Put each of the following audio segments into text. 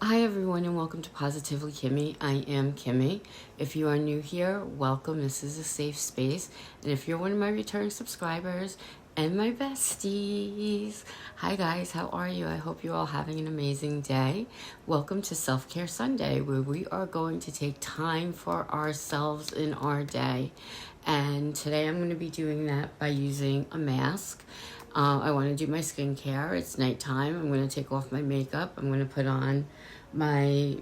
Hi everyone and welcome to Positively Kimmie. I am Kimmie. If you are new here, welcome. This is a safe space. And if you're one of my returning subscribers and my besties, hi guys, how are you? I hope you're all having an amazing day. Welcome to Self-Care Sunday, where we are going to take time for ourselves in our day. And today I'm going to be doing that by using a mask. I want to do my skincare. It's nighttime. I'm going to take off my makeup. I'm going to put on my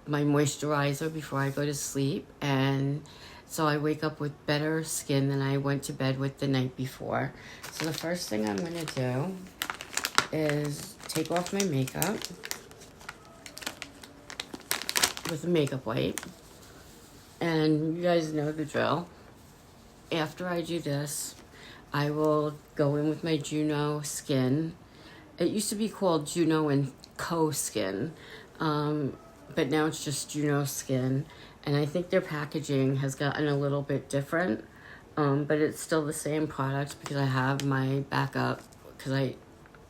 moisturizer before I go to sleep, and so I wake up with better skin than I went to bed with the night before. So the first thing I'm going to do is take off my makeup with a makeup wipe, and you guys know the drill. After I do this, I will go in with my Juno Skin. It used to be called Juno and Co Skin, but now it's just Juno Skin. And I think their packaging has gotten a little bit different, but it's still the same product because I have my backup. Because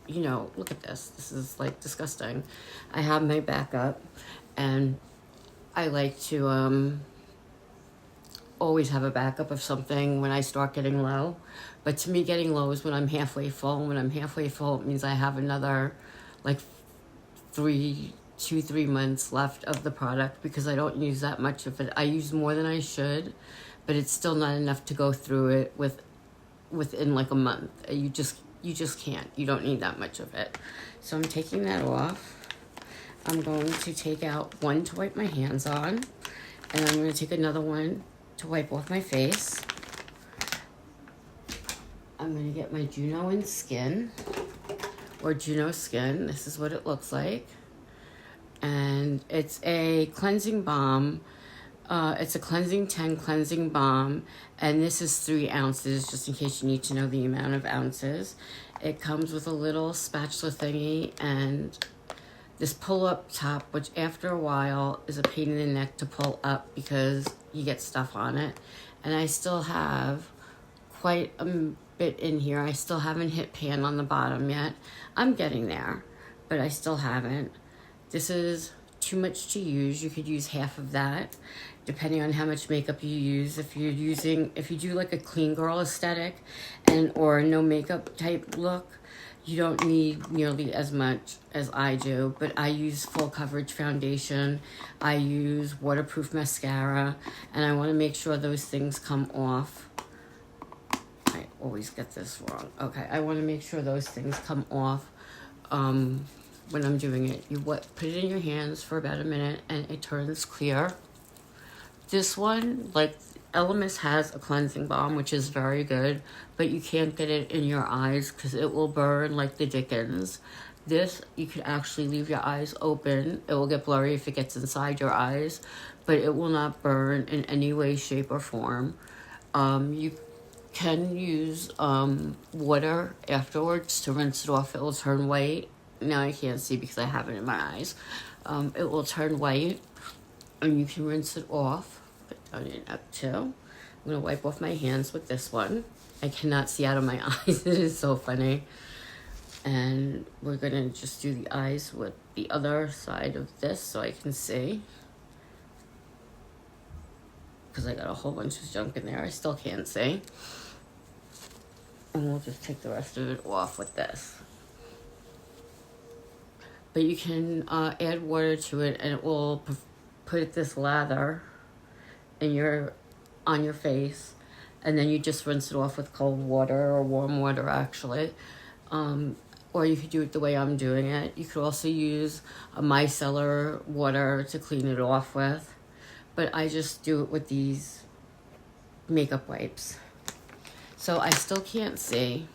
look at this. This is like disgusting. I have my backup, and I like to always have a backup of something when I start getting low. But to me, getting low is when I'm halfway full. When I'm halfway full, it means I have another like 3 months left of the product, because I don't use that much of it. I use more than I should, but it's still not enough to go through it within like a month. You just can't. You don't need that much of it. So I'm taking that off. I'm going to take out one to wipe my hands on, and I'm going to take another one to wipe off my face. I'm going to get my Juno and Skin, or Juno Skin. This is what it looks like. And it's a cleansing balm. It's a cleansing 10 cleansing balm. And this is 3 ounces, just in case you need to know the amount of ounces. It comes with a little spatula thingy and this pull-up top, which after a while is a pain in the neck to pull up because you get stuff on it. And I still have quite a bit in here. I still haven't hit pan on the bottom yet. I'm getting there, but I still haven't. This is too much to use. You could use half of that, depending on how much makeup you use. If you do like a clean girl aesthetic or no makeup type look, you don't need nearly as much as I do, but I use full coverage foundation. I use waterproof mascara, and I want to make sure those things come off. I always get this wrong. Okay, I want to make sure those things come off when I'm doing it. You put it in your hands for about a minute, and it turns clear. This one, like Elemis has a cleansing balm, which is very good, but you can't get it in your eyes because it will burn like the dickens. This, you can actually leave your eyes open. It will get blurry if it gets inside your eyes, but it will not burn in any way, shape, or form. You can use water afterwards to rinse it off. It will turn white. Now I can't see because I have it in my eyes. It will turn white, and you can rinse it off. Put down your neck too. I'm going to wipe off my hands with this one. I cannot see out of my eyes. It is so funny. And we're going to just do the eyes with the other side of this so I can see. Because I got a whole bunch of junk in there. I still can't see. And we'll just take the rest of it off with this. But you can add water to it, and it will put this lather on your face, and then you just rinse it off with cold water or warm water, actually. Or you could do it the way I'm doing it. You could also use a micellar water to clean it off with, but I just do it with these makeup wipes. So I still can't see.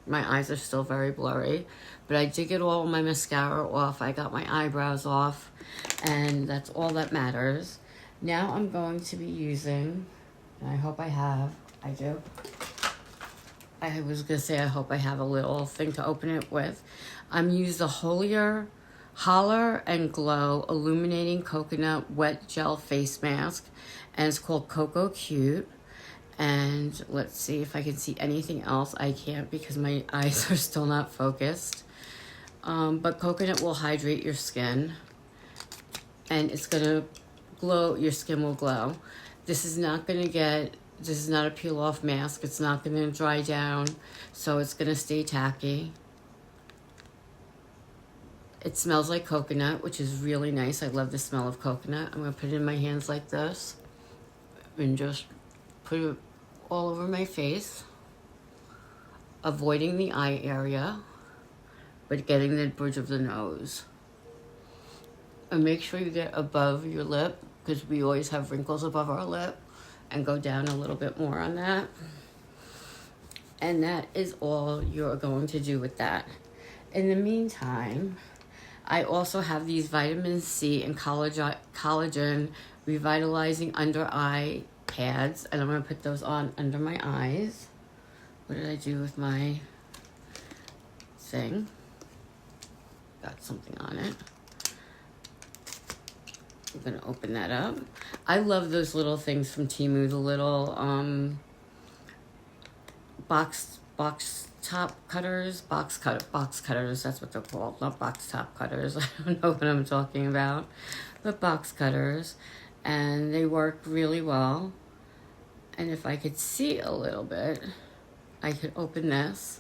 My eyes are still very blurry, but I did get all my mascara off. I got my eyebrows off, and that's all that matters. Now I'm going to be using, and I hope I do. I was going to say I hope I have a little thing to open it with. I'm using the Holler and Glow Illuminating Coconut Wet Gel Face Mask, and it's called Cocoa Cute. And let's see if I can see anything else. I can't because my eyes are still not focused. But coconut will hydrate your skin. and it's gonna glow. Your skin will glow. This is not a peel off mask. It's not gonna dry down, so it's gonna stay tacky. It smells like coconut, which is really nice. I love the smell of coconut. I'm gonna put it in my hands like this and just put it all over my face, avoiding the eye area, but getting the bridge of the nose. And make sure you get above your lip, because we always have wrinkles above our lip, and go down a little bit more on that. And that is all you're going to do with that. In the meantime, I also have these vitamin C and collagen revitalizing under eye pads, and I'm going to put those on under my eyes. What did I do with my thing? Got something on it. I'm going to open that up. I love those little things from Temu, the little box top cutters, box cutters, that's what they're called, not box top cutters. I don't know what I'm talking about, but box cutters, and they work really well. And if I could see a little bit, I could open this.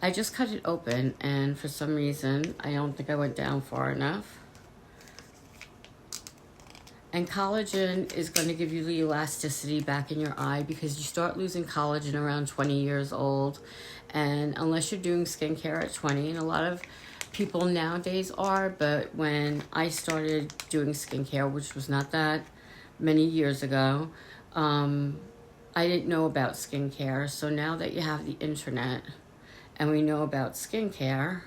I just cut it open, and for some reason, I don't think I went down far enough. And collagen is going to give you the elasticity back in your eye, because you start losing collagen around 20 years old. And unless you're doing skincare at 20, and a lot of people nowadays are, but when I started doing skincare, which was not that many years ago, I didn't know about skincare. So now that you have the internet and we know about skincare,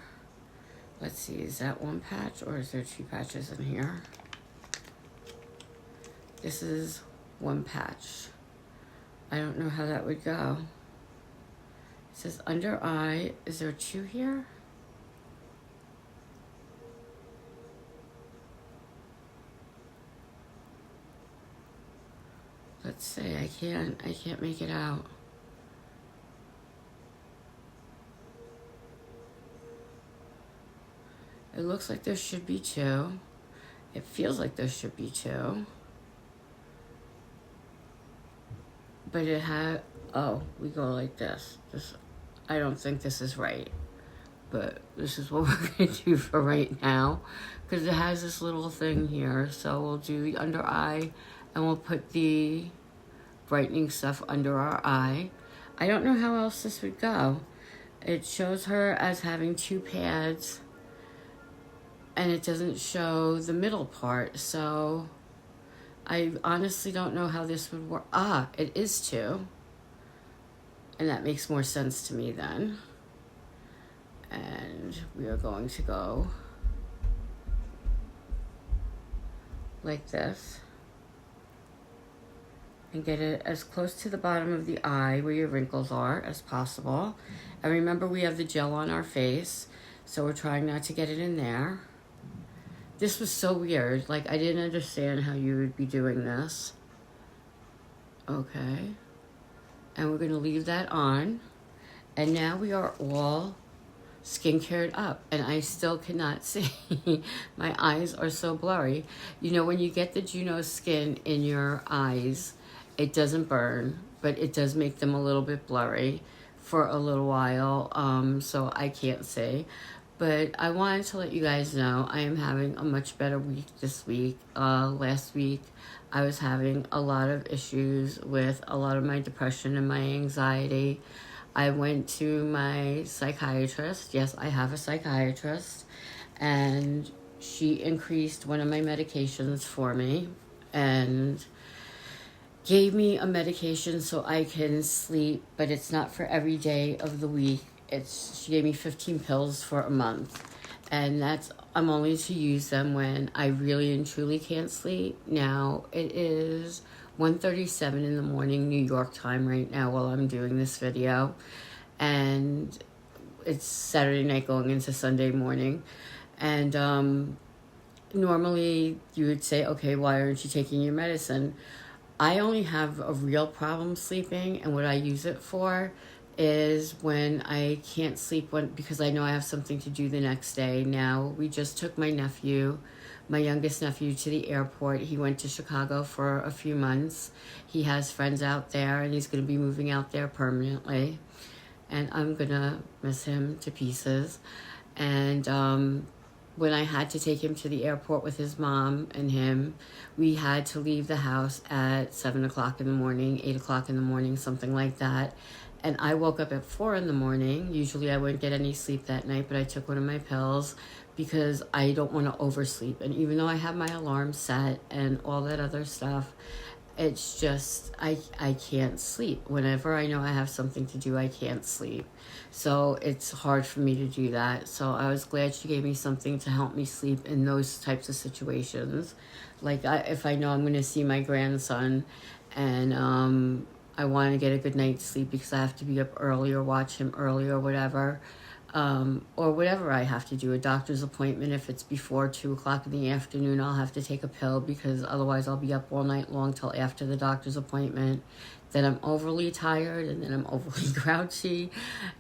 let's see, is that one patch or is there two patches in here? This is one patch. I don't know how that would go. It says under eye. Is there two here? Let's see. I can't make it out. It looks like there should be two. It feels like there should be two. But it had, oh, we go like this. I don't think this is right, but this is what we're going to do for right now, because it has this little thing here. So we'll do the under eye, and we'll put the brightening stuff under our eye. I don't know how else this would go. It shows her as having two pads, and it doesn't show the middle part, so I honestly don't know how this would work. Ah, it is two. And that makes more sense to me then. And we are going to go like this. And get it as close to the bottom of the eye where your wrinkles are as possible. And remember, we have the gel on our face, so we're trying not to get it in there. This was so weird. Like, I didn't understand how you would be doing this. Okay. And we're going to leave that on. And now we are all skincared up. And I still cannot see. My eyes are so blurry. You know, when you get the Juno skin in your eyes, it doesn't burn, but it does make them a little bit blurry for a little while. So I can't see. But I wanted to let you guys know I am having a much better week this week. Last week, I was having a lot of issues with a lot of my depression and my anxiety. I went to my psychiatrist. Yes, I have a psychiatrist. And she increased one of my medications for me and gave me a medication so I can sleep, but it's not for every day of the week. She gave me 15 pills for a month, and I'm only to use them when I really and truly can't sleep. Now, it is 1:37 in the morning, New York time right now while I'm doing this video, and it's Saturday night going into Sunday morning, and normally you would say, okay, why aren't you taking your medicine? I only have a real problem sleeping, and what I use it for is when I can't sleep because I know I have something to do the next day. Now, we just took my youngest nephew, to the airport. He went to Chicago for a few months. He has friends out there, and he's going to be moving out there permanently. And I'm going to miss him to pieces. And when I had to take him to the airport with his mom and him, we had to leave the house at 7 o'clock in the morning, 8 o'clock in the morning, something like that. And I woke up at 4 in the morning. Usually I wouldn't get any sleep that night, but I took one of my pills because I don't want to oversleep. And even though I have my alarm set and all that other stuff, it's just, I can't sleep. Whenever I know I have something to do, I can't sleep. So it's hard for me to do that. So I was glad she gave me something to help me sleep in those types of situations. Like if I know I'm going to see my grandson and I want to get a good night's sleep because I have to be up early or watch him early or whatever, or whatever I have to do, a doctor's appointment. If it's before 2 o'clock in the afternoon, I'll have to take a pill because otherwise I'll be up all night long till after the doctor's appointment. Then I'm overly tired, and then I'm overly grouchy,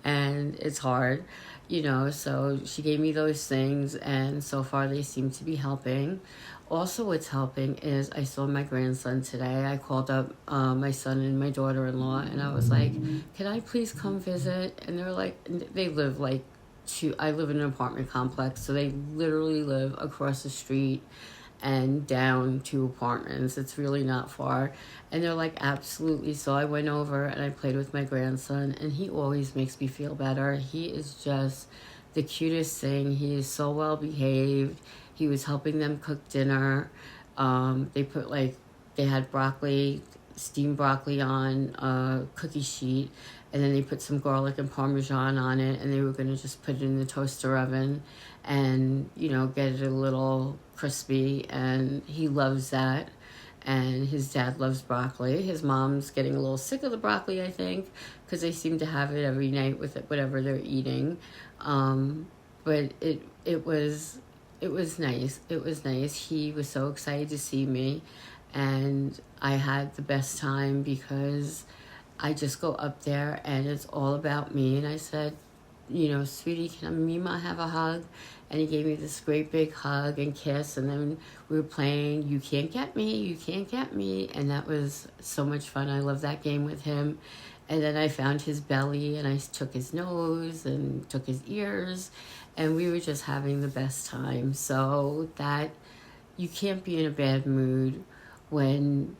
and it's hard, so she gave me those things, and so far they seem to be helping. Also, what's helping is I saw my grandson today. I called up my son and my daughter-in-law, and I was like, can I please come visit? And they're like, they live I live in an apartment complex, so they literally live across the street and down 2 apartments. It's really not far. And they're like, absolutely. So I went over and I played with my grandson, and he always makes me feel better. He is just the cutest thing. He is so well behaved. He was helping them cook dinner. They had broccoli, steamed broccoli on a cookie sheet, and then they put some garlic and Parmesan on it, and they were going to just put it in the toaster oven and, get it a little crispy, and he loves that. And his dad loves broccoli. His mom's getting a little sick of the broccoli, I think, because they seem to have it every night with whatever they're eating. But it was nice. It was nice. He was so excited to see me, and I had the best time because I just go up there and it's all about me. And I said, sweetie, can mimaw have a hug? And he gave me this great big hug and kiss, and then we were playing You Can't Get Me, You Can't Get Me, and that was so much fun. I love that game with him. And then I found his belly, and I took his nose and took his ears, and we were just having the best time. So that you can't be in a bad mood when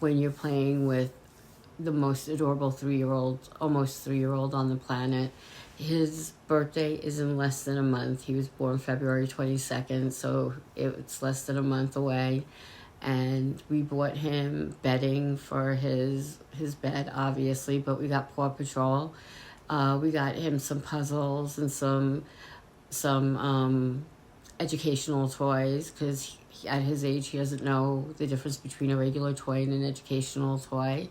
you're playing with the most adorable 3-year-old, almost 3-year-old on the planet. His birthday is in less than a month. He was born February 22nd, so it's less than a month away. And we bought him bedding for his bed, obviously, but we got Paw Patrol. We got him some puzzles and some educational toys, because at his age he doesn't know the difference between a regular toy and an educational toy,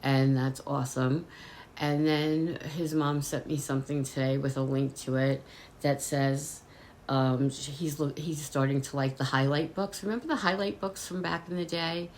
and that's awesome. And then his mom sent me something today with a link to it that says he's starting to like the highlight books. Remember the highlight books from back in the day?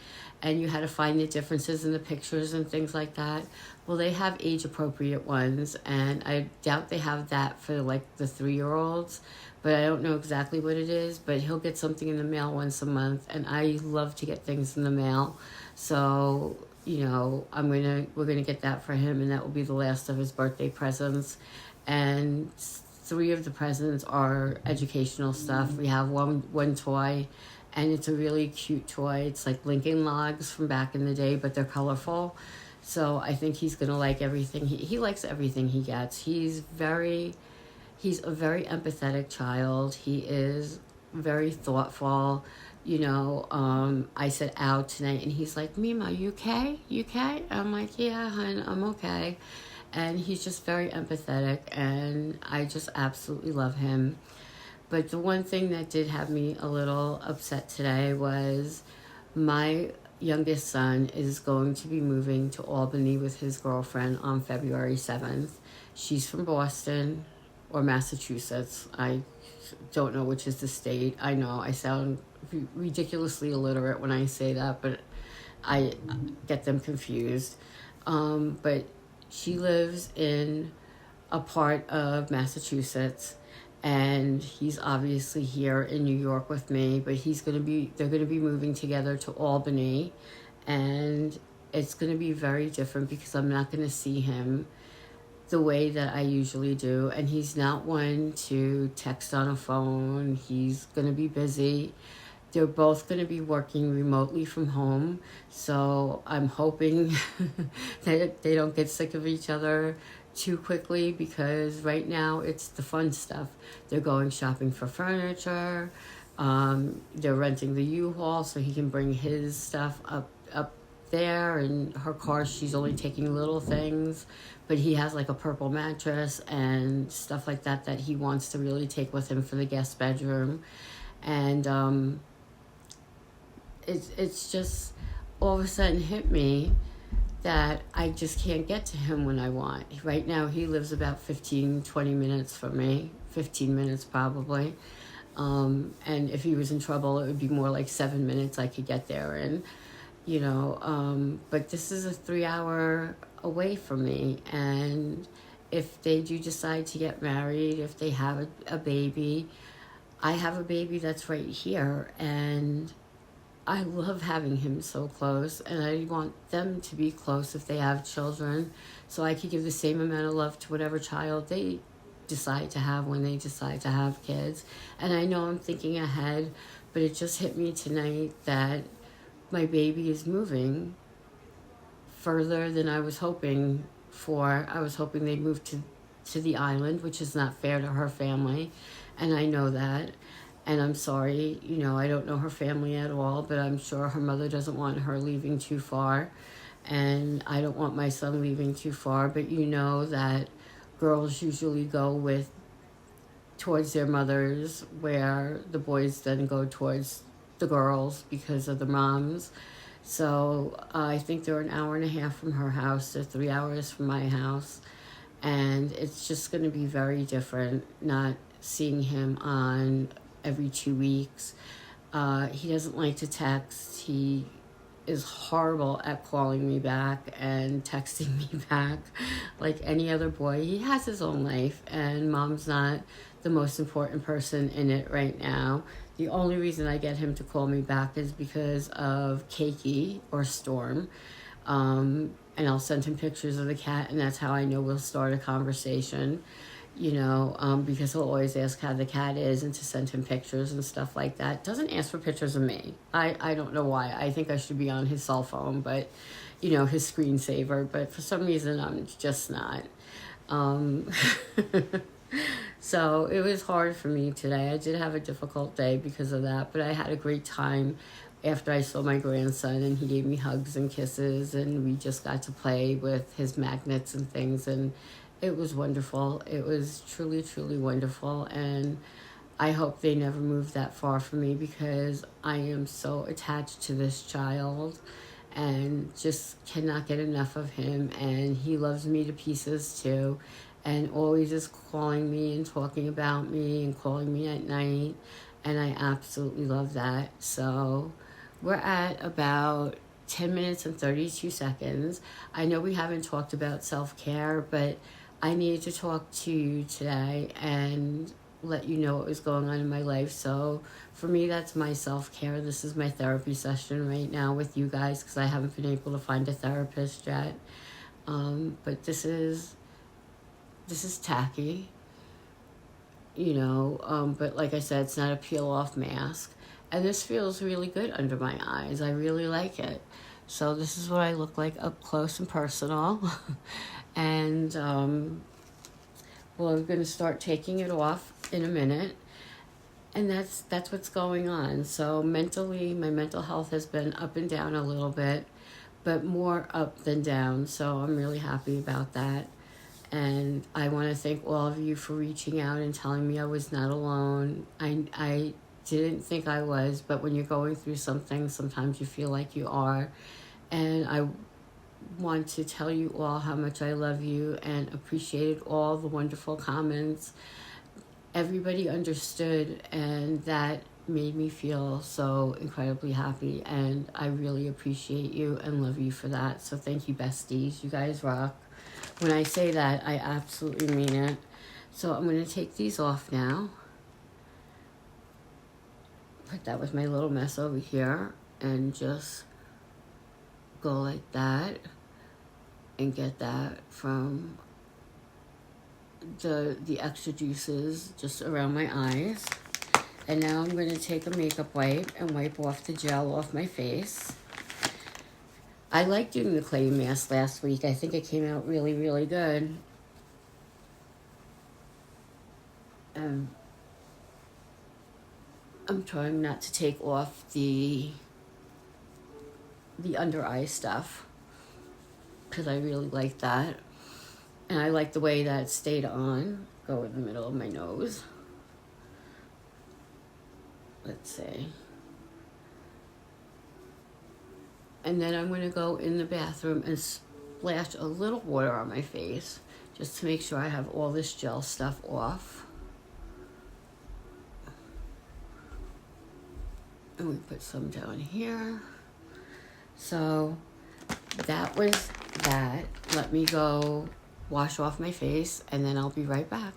And you had to find the differences in the pictures and things like that. Well, they have age-appropriate ones, and I doubt they have that for the 3-year-olds, but I don't know exactly what it is. But he'll get something in the mail once a month, and I love to get things in the mail. So, we're gonna get that for him, and that will be the last of his birthday presents. And 3 of the presents are educational stuff. We have one toy, and it's a really cute toy. It's like Lincoln Logs from back in the day, but they're colorful. So I think he's gonna like everything. He likes everything he gets. He's a very empathetic child. He is very thoughtful. I said out tonight, and he's like, Mima, you okay? You okay? I'm like, yeah, hon, I'm okay. And he's just very empathetic, and I just absolutely love him. But the one thing that did have me a little upset today was my youngest son is going to be moving to Albany with his girlfriend on February 7th. She's from Boston or Massachusetts. I don't know which is the state. I know I sound ridiculously illiterate when I say that, but I get them confused. But She lives in a part of Massachusetts, and he's obviously here in New York with me, but they're going to be moving together to Albany, and it's going to be very different because I'm not going to see him the way that I usually do, and he's not one to text on a phone. He's going to be busy. They're both going to be working remotely from home, so I'm hoping that they don't get sick of each other too quickly, because right now it's the fun stuff. They're going shopping for furniture. They're renting the U-Haul so he can bring his stuff up there, and her car, she's only taking little things, but he has like a purple mattress and stuff like that that he wants to really take with him for the guest bedroom. And it's just all of a sudden hit me that I just can't get to him when I want. Right now he lives about 15-20 minutes from me, 15 minutes probably. And if he was in trouble, it would be more like 7 minutes I could get there in, but this is a 3-hour away from me. And if they do decide to get married, if they have a baby, I have a baby that's right here, and I love having him so close, and I want them to be close if they have children, so I could give the same amount of love to whatever child they decide to have when they decide to have kids. And I know I'm thinking ahead, but it just hit me tonight that my baby is moving further than I was hoping for. I was hoping they'd move to the island, which is not fair to her family, and I know that. And I'm sorry, I don't know her family at all, but I'm sure her mother doesn't want her leaving too far. And I don't want my son leaving too far, but that girls usually go towards their mothers, where the boys then go towards the girls because of the moms. So I think they're an hour and a half from her house. They're 3 hours from my house. And it's just going to be very different not seeing him on every 2 weeks. He doesn't like to text. He is horrible at calling me back and texting me back like any other boy. He has his own life, and mom's not the most important person in it right now. The only reason I get him to call me back is because of Keiki or Storm. And I'll send him pictures of the cat, and that's how I know we'll start a conversation. Because he'll always ask how the cat is, and to send him pictures and stuff like that. Doesn't ask for pictures of me. I don't know why. I think I should be on his cell phone, but, his screensaver. But for some reason, I'm just not. So it was hard for me today. I did have a difficult day because of that, but I had a great time after I saw my grandson, and he gave me hugs and kisses, and we just got to play with his magnets and things, and it was wonderful. It was truly, truly wonderful. And I hope they never move that far from me, because I am so attached to this child and just cannot get enough of him. And he loves me to pieces too, and always is calling me and talking about me and calling me at night. And I absolutely love that. So we're at about 10 minutes and 32 seconds. I know we haven't talked about self-care, but I needed to talk to you today and let you know what was going on in my life. So for me, that's my self-care. This is my therapy session right now with you guys, because I haven't been able to find a therapist yet. But this is tacky, but like I said, it's not a peel-off mask. And this feels really good under my eyes. I really like it. So this is what I look like up close and personal. And we're going to start taking it off in a minute. And that's what's going on. So mentally, my mental health has been up and down a little bit, but more up than down. So I'm really happy about that. And I want to thank all of you for reaching out and telling me I was not alone. I didn't think I was, but when you're going through something, sometimes you feel like you are. And I want to tell you all how much I love you and appreciated all the wonderful comments. Everybody understood, and that made me feel so incredibly happy, and I really appreciate you and love you for that. So thank you, besties. You guys rock. When I say that, I absolutely mean it. So I'm going to take these off now. Put that with my little mess over here and just go like that and get that from the extra juices just around my eyes. And now I'm going to take a makeup wipe and wipe off the gel off my face. I liked doing the clay mask last week. I think it came out really, really good. I'm trying not to take off the under eye stuff because I really like that. And I like the way that stayed on. Go in the middle of my nose. Let's see. And then I'm going to go in the bathroom and splash a little water on my face just to make sure I have all this gel stuff off. And we put some down here. So that was that. Let me go wash off my face and then I'll be right back.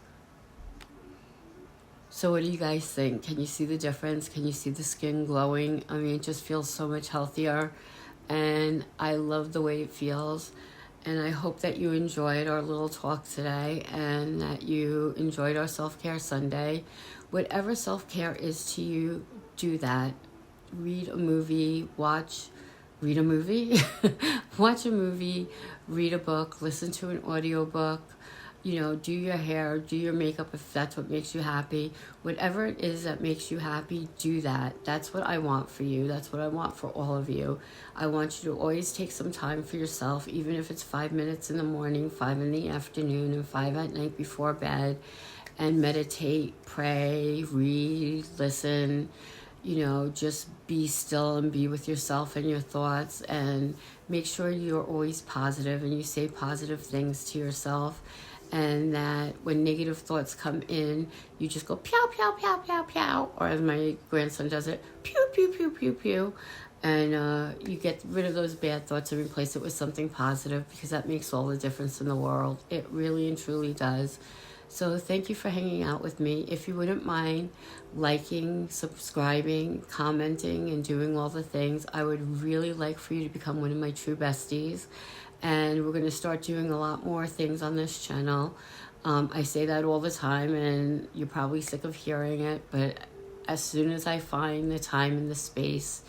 So what do you guys think? Can you see the difference? Can you see the skin glowing? I mean, it just feels so much healthier and I love the way it feels. And I hope that you enjoyed our little talk today and that you enjoyed our Self-Care Sunday. Whatever self-care is to you, do that. Read a movie, read a movie, watch a movie, read a book, listen to an audiobook, you know, do your hair, do your makeup if that's what makes you happy. Whatever it is that makes you happy, do that. That's what I want for you. That's what I want for all of you. I want you to always take some time for yourself, even if it's 5 minutes in the morning, 5 in the afternoon, and 5 at night before bed, and meditate, pray, read, listen. You know, just be still and be with yourself and your thoughts, and make sure you're always positive and you say positive things to yourself, and that when negative thoughts come in, you just go pew, pew, pew, pew, pew, or as my grandson does it, pew, pew, pew, pew, pew, and you get rid of those bad thoughts and replace it with something positive, because that makes all the difference in the world. It really and truly does. So thank you for hanging out with me. If you wouldn't mind liking, subscribing, commenting, and doing all the things, I would really like for you to become one of my true besties. And we're going to start doing a lot more things on this channel. I say that all the time, and you're probably sick of hearing it, but as soon as I find the time and the space,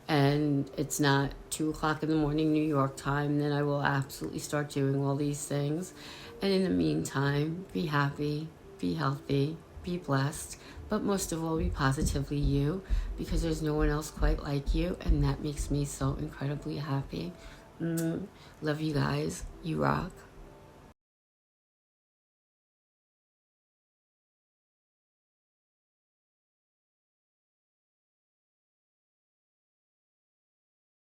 and it's not 2 o'clock in the morning New York time, then I will absolutely start doing all these things. And in the meantime, be happy, be healthy, be blessed, but most of all, be positively you, because there's no one else quite like you, and that makes me so incredibly happy. Love you guys. You rock.